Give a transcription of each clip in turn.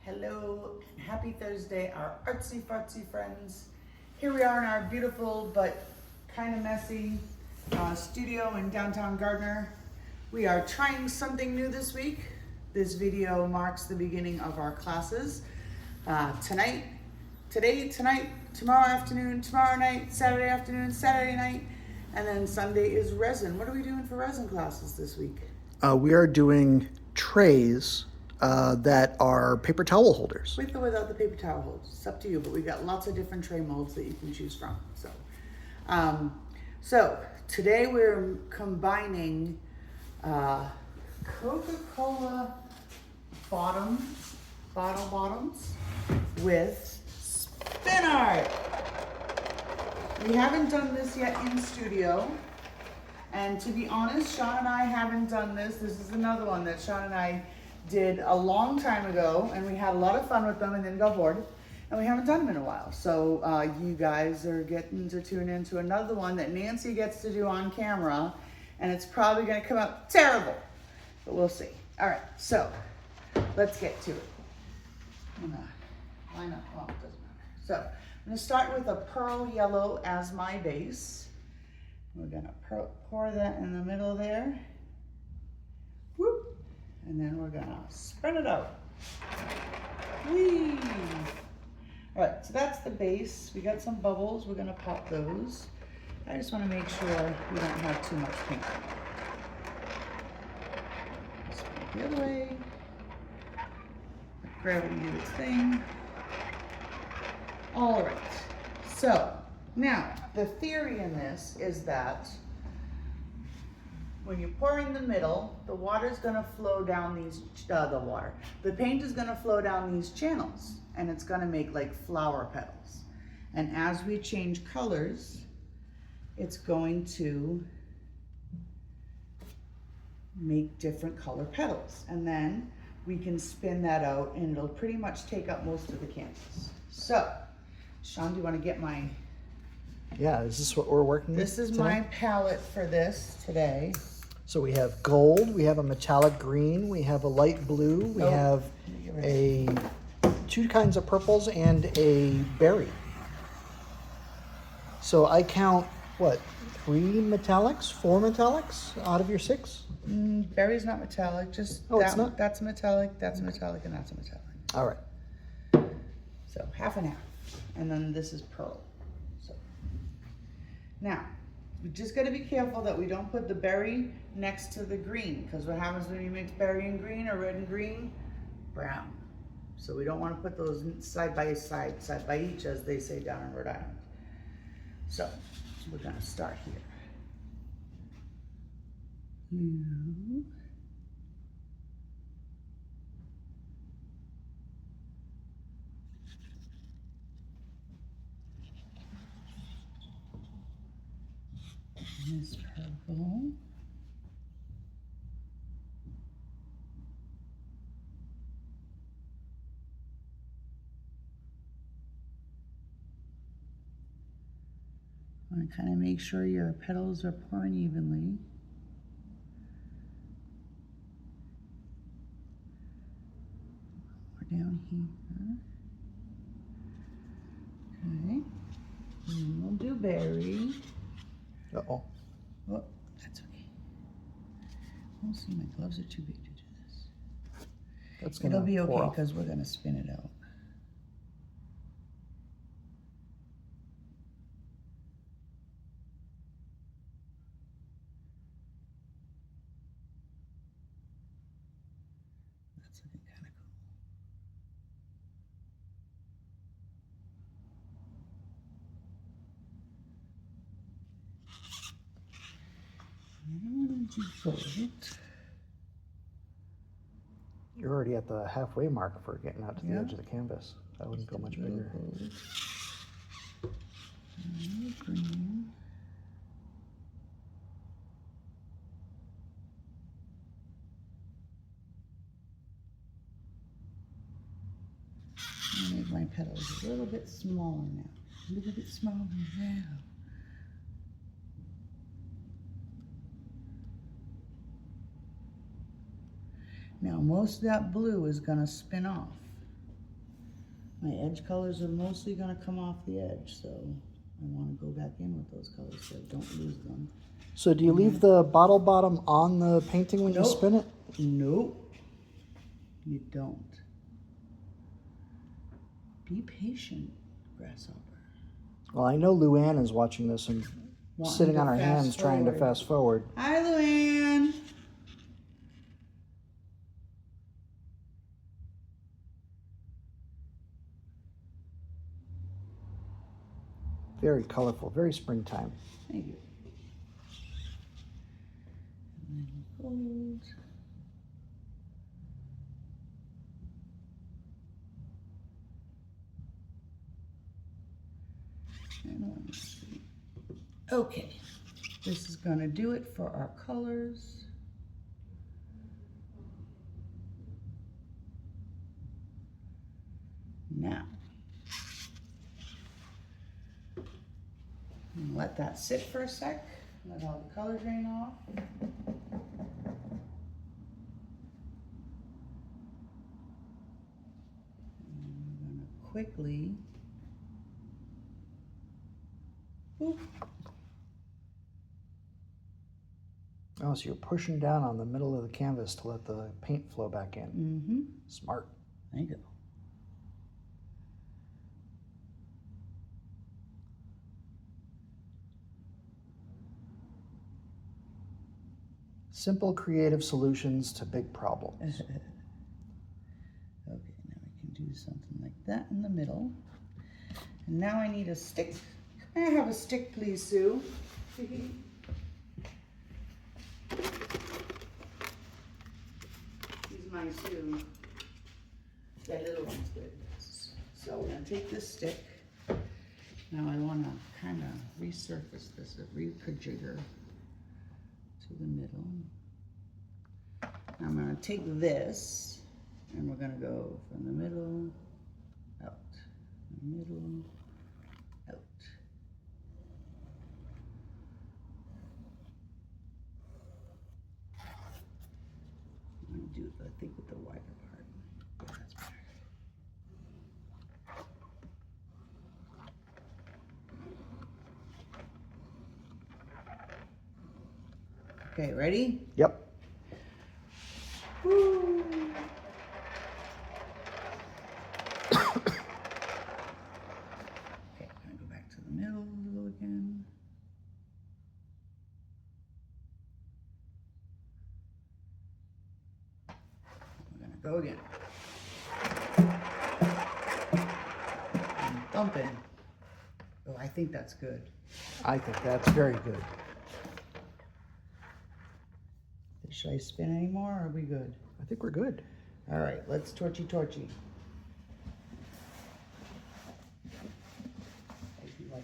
Hello, and happy Thursday, our artsy fartsy friends. Here we are in our beautiful but kind of messy studio in downtown Gardner. We are trying something new this week. This video marks the beginning of our classes. Tonight, tomorrow afternoon, tomorrow night, Saturday afternoon, Saturday night, and then Sunday is resin. What are we doing for resin classes this week? We are doing trays that are paper towel holders. With or without the paper towel holders, it's up to you, but we got lots of different tray molds that you can choose from. So today we're combining Coca-Cola bottle bottoms with spin art. We haven't done this yet in studio, and to be honest, Sean and I haven't done this. This is another one that Sean and I did a long time ago, and we had a lot of fun with them and then got bored, and we haven't done them in a while. So you guys are getting to tune into another one that Nancy gets to do on camera, and it's probably going to come out terrible, but we'll see. All right, so let's get to it. I'm gonna line up. Oh, it doesn't matter. So I'm going to start with a pearl yellow as my base. We're going to pour that in the middle there. Whoop. And then we're gonna spread it out. Whee! All right, so that's the base. We got some bubbles. We're gonna pop those. I just want to make sure we don't have too much pink. Just put it the other way. Let gravity do its thing. All right. So now the theory in this is that when you pour in the middle, the water's gonna flow down these, the paint is gonna flow down these channels, and it's gonna make like flower petals. And as we change colors, it's going to make different color petals. And then we can spin that out, and it'll pretty much take up most of the canvas. So, Sean, do you wanna get my... Yeah, is this what we're working with? This is tonight? my palette for this today. So we have gold, we have a metallic green, we have a light blue, we have two kinds of purples and a berry. So I count, what, 4 metallics out of your 6? Berry's not metallic, just it's not? That's metallic, that's metallic, and that's a metallic. All right. So half and half. And then this is pearl. So now, we just got to be careful that we don't put the berry next to the green, because what happens when you mix berry and green, or red and green? Brown. So we don't want to put those side by each, as they say down in Rhode Island. So we're going to start here. This purple. Want to kind of make sure your petals are pouring evenly. We're down here. Okay. And we'll do berry. Uh-oh. Oh, that's okay. We'll see, my gloves are too big to do this. That's gonna It'll be pour okay, off. because we're going to spin it out. That's looking kind of cool. And you fold it. You're already at the halfway mark for getting out to the Yeah. edge of the canvas. I wouldn't go much bigger. And green. I make my petals a little bit smaller now. A little bit smaller now. Now most of that blue is going to spin off. My edge colors are mostly gonna come off the edge, so I wanna go back in with those colors so I don't lose them. So do you leave the bottle bottom on the painting when you Nope. spin it? Nope, you don't. Be patient, grasshopper. Well, I know Luann is watching this and Wanting sitting to on her fast hands trying to forward. fast forward. Hi, Luann. Very colorful, very springtime. Thank you. And then gold. And let me see. Okay, this is gonna do it for our colors. Now, let that sit for a sec. Let all the color drain off. And we're gonna quickly, boop. Oh, so you're pushing down on the middle of the canvas to let the paint flow back in. Mm-hmm. Smart. There you go. Simple creative solutions to big problems. Okay, now we can do something like that in the middle. And now I need a stick. Can I have a stick, please, Sue? He's my Sue. That little one's good. So we're gonna take this stick. Now I wanna kinda resurface this, re-projigger to the middle. I'm gonna take this and we're gonna go from the middle, out, middle, out. I'm gonna do it, I think, with the wider part. Yeah, that's better. Okay, ready? Yep. Woo. Okay, I'm gonna go back to the middle a little again. We're gonna go again. I'm thumping. Oh, I think that's good. I think that's very good. Should I spin anymore or are we good? I think we're good. All right, let's torchy. Likey, likey.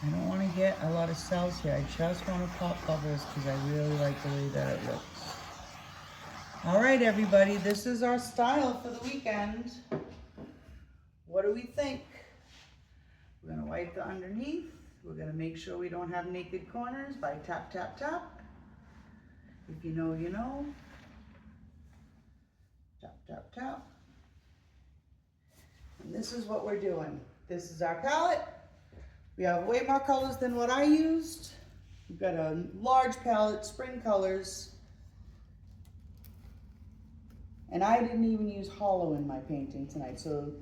I don't want to get a lot of cells here. I just want to pop bubbles because I really like the way that it looks. All right, everybody, this is our style for the weekend. What do we think? We're gonna wipe the underneath. We're gonna make sure we don't have naked corners by tap, tap, tap. If you know, you know. Tap, tap, tap. And this is what we're doing. This is our palette. We have way more colors than what I used. We've got a large palette, spring colors. And I didn't even use hollow in my painting tonight. So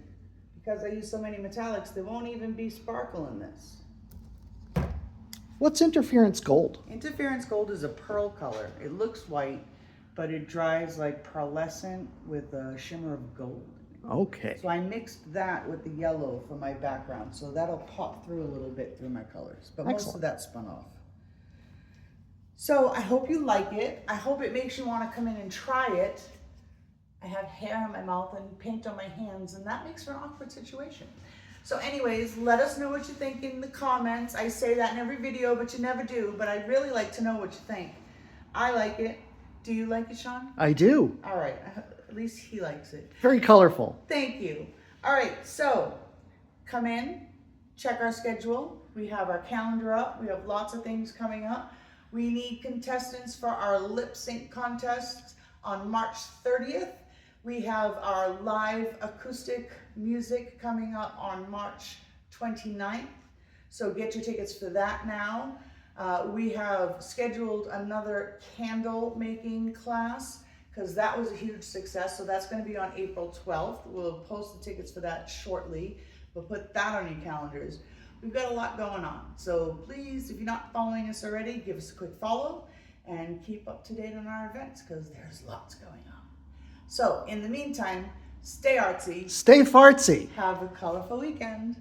because I use so many metallics, there won't even be sparkle in this. What's interference gold? Interference gold is a pearl color. It looks white, but it dries like pearlescent with a shimmer of gold. Okay. So I mixed that with the yellow for my background, so that'll pop through a little bit through my colors. But most Excellent. of that spun off. So I hope you like it. I hope it makes you want to come in and try it. I have hair in my mouth and paint on my hands, and that makes for an awkward situation. So anyways, let us know what you think in the comments. I say that in every video, but you never do. But I'd really like to know what you think. I like it. Do you like it, Sean? I do. All right, at least he likes it. Very colorful. Thank you. All right, so come in, check our schedule. We have our calendar up. We have lots of things coming up. We need contestants for our lip sync contest on March 30th. We have our live acoustic music coming up on March 29th. So get your tickets for that now. We have scheduled another candle making class because that was a huge success. So that's going to be on April 12th. We'll post the tickets for that shortly. We'll put that on your calendars. We've got a lot going on. So please, if you're not following us already, give us a quick follow and keep up to date on our events because there's lots going on. So in the meantime, stay artsy. Stay fartsy. Have a colorful weekend.